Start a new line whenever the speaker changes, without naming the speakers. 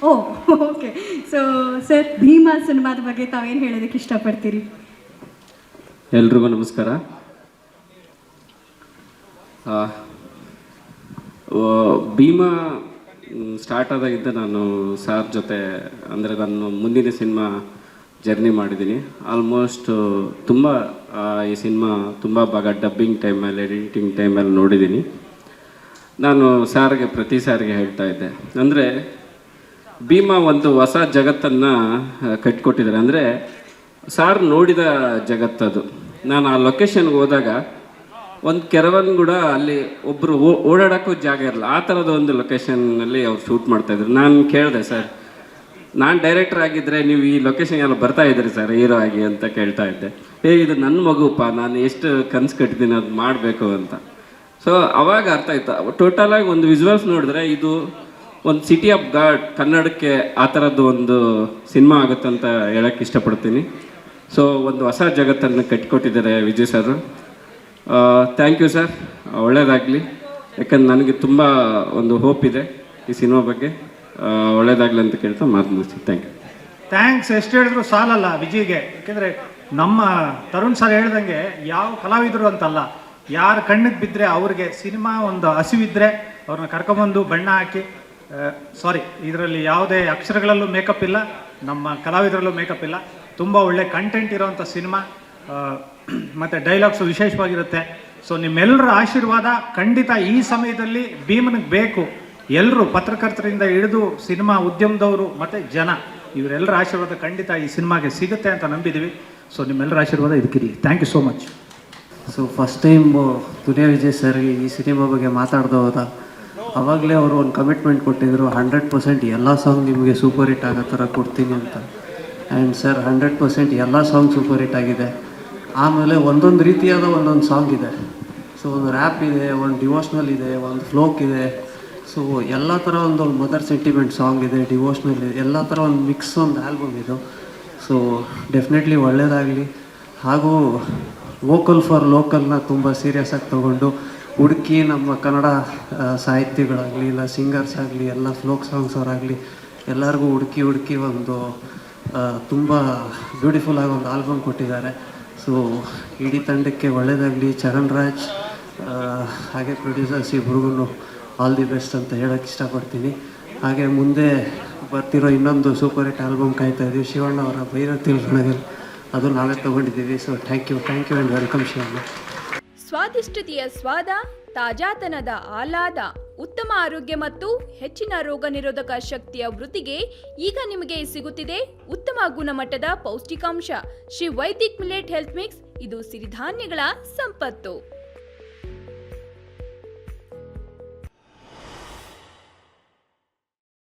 ಓ okay. So sir, Bima ಸಿನಿಮಾದ ಬಗ್ಗೆ ತಾವೇನು ಹೇಳೋದಕ್ಕೆ ಇಷ್ಟಪಡ್ತೀರಿ?
ಎಲ್ರಿಗೂ ನಮಸ್ಕಾರ. ಭೀಮಾ ಸ್ಟಾರ್ಟ್ ಆದಾಗಿದ್ದ ನಾನು ಸಾರ್ ಜೊತೆ, ಅಂದರೆ ನಾನು ಮುಂದಿನ ಸಿನಿಮಾ ಜರ್ನಿ ಮಾಡಿದ್ದೀನಿ. ಆಲ್ಮೋಸ್ಟ್ ತುಂಬ ಈ ಸಿನಿಮಾ ತುಂಬ ಭಾಗ ಡಬ್ಬಿಂಗ್ ಟೈಮಲ್ಲಿ, ಎಡಿಟಿಂಗ್ ಟೈಮಲ್ಲಿ ನೋಡಿದ್ದೀನಿ. ನಾನು ಸಾರಿಗೆ ಪ್ರತಿ ಸಾರಿಗೆ ಹೇಳ್ತಾ ಇದ್ದೆ, ಅಂದರೆ ಭೀಮಾ ಒಂದು ಹೊಸ ಜಗತ್ತನ್ನು ಕಟ್ಟಿಕೊಟ್ಟಿದ್ದಾರೆ. ಅಂದರೆ ಸಾರ್ ನೋಡಿದ ಜಗತ್ತದು. ನಾನು ಆ ಲೊಕೇಶನ್ಗೆ ಹೋದಾಗ ಒಂದು ಕೆರವನ್ ಕೂಡ ಅಲ್ಲಿ ಒಬ್ಬರು ಓಡಾಡೋಕ್ಕೂ ಜಾಗ ಇರಲ್ಲ, ಆ ಥರದ ಒಂದು ಲೊಕೇಶನ್ನಲ್ಲಿ ಅವ್ರು ಶೂಟ್ ಮಾಡ್ತಾಯಿದ್ರು. ನಾನು ಕೇಳಿದೆ, ಸರ್ ನಾನು ಡೈರೆಕ್ಟರ್ ಆಗಿದ್ದರೆ ನೀವು ಈ ಲೊಕೇಶನ್ ಎಲ್ಲ ಬರ್ತಾ ಇದ್ದೀರಿ ಸರ್ ಹೀರೋ ಆಗಿ ಅಂತ ಕೇಳ್ತಾ ಇದ್ದೆ. ಇದು ನನ್ನ ಮಗುಪ್ಪ, ನಾನು ಎಷ್ಟು ಕನಸು ಕಟ್ಟಿದ್ದೀನಿ ಅದು ಮಾಡಬೇಕು ಅಂತ. ಸೊ ಅವಾಗ ಅರ್ಥ ಆಯ್ತು. ಟೋಟಲಾಗಿ ಒಂದು ವಿಜುವಲ್ಸ್ ನೋಡಿದ್ರೆ ಇದು ಒಂದು ಸಿಟಿ ಆಫ್ ಗಾಡ್ ಕನ್ನಡಕ್ಕೆ ಆ ಥರದ್ದು ಒಂದು ಸಿನಿಮಾ ಆಗುತ್ತಂತ ಹೇಳೋಕ್ಕೆ ಇಷ್ಟಪಡ್ತೀನಿ. ಸೊ ಒಂದು ಹೊಸ ಜಗತ್ತನ್ನು ಕಟ್ಟಿಕೊಟ್ಟಿದ್ದಾರೆ Vijay sir. Thank you sir, ಒಳ್ಳೆಯದಾಗಲಿ. ಯಾಕಂದ್ರೆ ನನಗೆ ತುಂಬ ಒಂದು ಹೋಪ್ ಇದೆ ಈ ಸಿನಿಮಾ ಬಗ್ಗೆ. ಒಳ್ಳೆಯದಾಗಲಿ ಅಂತ ಕೇಳ್ತಾ ಮಾತು ಮುಗಿಸ್ತೀನಿ. Thank you.
ಥ್ಯಾಂಕ್ಸ್ ಎಷ್ಟು ಹೇಳಿದ್ರು ಸಾಲಲ್ಲ ವಿಜಯ್ಗೆ. ಯಾಕೆಂದರೆ ನಮ್ಮ ತರುಣ್ ಸರ್ ಹೇಳ್ದಂಗೆ ಯಾವ ಕಲಾವಿದರು ಅಂತಲ್ಲ, ಯಾರು ಕಣ್ಣಿಗೆ ಬಿದ್ದರೆ ಅವ್ರಿಗೆ ಸಿನಿಮಾ ಒಂದು ಹಸಿವಿದ್ದರೆ ಅವ್ರನ್ನ ಕರ್ಕೊಂಬಂದು ಬಣ್ಣ ಹಾಕಿ, ಸಾರಿ ಇದರಲ್ಲಿ ಯಾವುದೇ ಅಕ್ಷರಗಳಲ್ಲೂ ಮೇಕಪ್ ಇಲ್ಲ, ನಮ್ಮ ಕಲಾವಿದರಲ್ಲೂ ಮೇಕಪ್ ಇಲ್ಲ, ತುಂಬ ಒಳ್ಳೆ ಕಂಟೆಂಟ್ ಇರೋವಂಥ ಸಿನಿಮಾ ಮತ್ತು ಡೈಲಾಗ್ಸು ವಿಶೇಷವಾಗಿರುತ್ತೆ. ಸೊ ನಿಮ್ಮೆಲ್ಲರ ಆಶೀರ್ವಾದ ಖಂಡಿತ ಈ ಸಮಯದಲ್ಲಿ ಭೀಮನಿಗೆ ಬೇಕು. ಎಲ್ಲರೂ ಪತ್ರಕರ್ತರಿಂದ ಹಿಡಿದು ಸಿನಿಮಾ ಉದ್ಯಮದವರು ಮತ್ತು ಜನ, ಇವರೆಲ್ಲರ ಆಶೀರ್ವಾದ ಖಂಡಿತ ಈ ಸಿನಿಮಾಗೆ ಸಿಗುತ್ತೆ ಅಂತ ನಂಬಿದ್ದೀವಿ. ಸೊ ನಿಮ್ಮೆಲ್ಲರ ಆಶೀರ್ವಾದ ಇದಕ್ಕಿರಲಿ. Thank you so much.
So first time Duniya Vijay ಸರ್ಗೆ ಈ ಸಿನಿಮಾ ಬಗ್ಗೆ ಮಾತಾಡ್ದವಾಗ ಆವಾಗಲೇ ಅವರು ಒಂದು ಕಮಿಟ್ಮೆಂಟ್ ಕೊಟ್ಟಿದ್ದರು, 100% ಎಲ್ಲ ಸಾಂಗ್ ನಿಮಗೆ ಸೂಪರ್ ಹಿಟ್ ಆಗೋ ಥರ ಕೊಡ್ತೀನಿ ಅಂತ. ಆ್ಯಂಡ್ ಸರ್ 100% ಎಲ್ಲ ಸಾಂಗ್ ಸೂಪರ್ ಹಿಟ್ ಆಗಿದೆ. ಆಮೇಲೆ ಒಂದೊಂದು ರೀತಿಯಾದ ಒಂದೊಂದು ಸಾಂಗ್ ಇದೆ. ಸೊ ಒಂದು ರ್ಯಾಪ್ ಇದೆ, ಒಂದು ಡಿವೋಷ್ನಲ್ ಇದೆ, ಒಂದು ಫ್ಲೋಕ್ ಇದೆ. ಸೊ ಎಲ್ಲ ಥರ ಒಂದು ಮದರ್ ಸೆಂಟಿಮೆಂಟ್ ಸಾಂಗ್ ಇದೆ, ಡಿವೋಷ್ನಲ್ ಇದೆ, ಎಲ್ಲ ಥರ ಒಂದು ಮಿಕ್ಸ್ ಒಂದು ಆಲ್ಬಮ್ ಇದು. ಸೊ ಡೆಫಿನೆಟ್ಲಿ ಒಳ್ಳೆಯದಾಗಲಿ. ಹಾಗೂ ವೋಕಲ್ ಫಾರ್ ಲೋಕಲ್ನ ತುಂಬ ಸೀರಿಯಸ್ ಆಗಿ ತೊಗೊಂಡು ಹುಡುಕಿ ನಮ್ಮ ಕನ್ನಡ ಸಾಹಿತ್ಯಗಳಾಗಲಿ ಇಲ್ಲ ಸಿಂಗರ್ಸ್ ಆಗಲಿ ಎಲ್ಲ ಫ್ಲೋಕ್ ಸಾಂಗ್ಸ್ ಅವರಾಗಲಿ ಎಲ್ಲರಿಗೂ ಹುಡುಕಿ ಒಂದು ತುಂಬ ಬ್ಯೂಟಿಫುಲ್ ಆಗಿ ಒಂದು ಆಲ್ಬಮ್ ಕೊಟ್ಟಿದ್ದಾರೆ. ಸೊ ಇಡೀ ತಂಡಕ್ಕೆ ಒಳ್ಳೆಯದಾಗಲಿ. ಚರಣ್ ರಾಜ್ ಹಾಗೆ ಪ್ರೊಡ್ಯೂಸರ್ಸ್ ಇಬ್ರಿಗೂ ಆಲ್ ದಿ ಬೆಸ್ಟ್ ಅಂತ ಹೇಳೋಕ್ಕೆ ಇಷ್ಟಪಡ್ತೀನಿ. ಹಾಗೆ ಮುಂದೆ ಬರ್ತಿರೋ ಇನ್ನೊಂದು ಸೂಪರ್ ಹಿಟ್ ಆಲ್ಬಮ್ ಕಾಯ್ತಾ ಇದ್ದೀವಿ, ಶಿವಣ್ಣ ಅವರ ಭೈರತಿ ಗಣಗಲ್, ಅದು ನಾವೇ ತೊಗೊಂಡಿದ್ದೀವಿ. So thank you and welcome Shivanna.
ಸ್ವಾದಿಷ್ಟತೆಯ ಸ್ವಾದ, ತಾಜಾತನದ ಆಹ್ಲಾದ, ಉತ್ತಮ ಆರೋಗ್ಯ ಮತ್ತು ಹೆಚ್ಚಿನ ರೋಗ ನಿರೋಧಕ ಶಕ್ತಿಯ ವೃದ್ಧಿಗೆ ಈಗ ನಿಮಗೆ ಸಿಗುತ್ತಿದೆ ಉತ್ತಮ ಗುಣಮಟ್ಟದ ಪೌಷ್ಟಿಕಾಂಶ. Shri Vaidik millet health mix, ಇದು ಸಿರಿಧಾನ್ಯಗಳ ಸಂಪತ್ತು.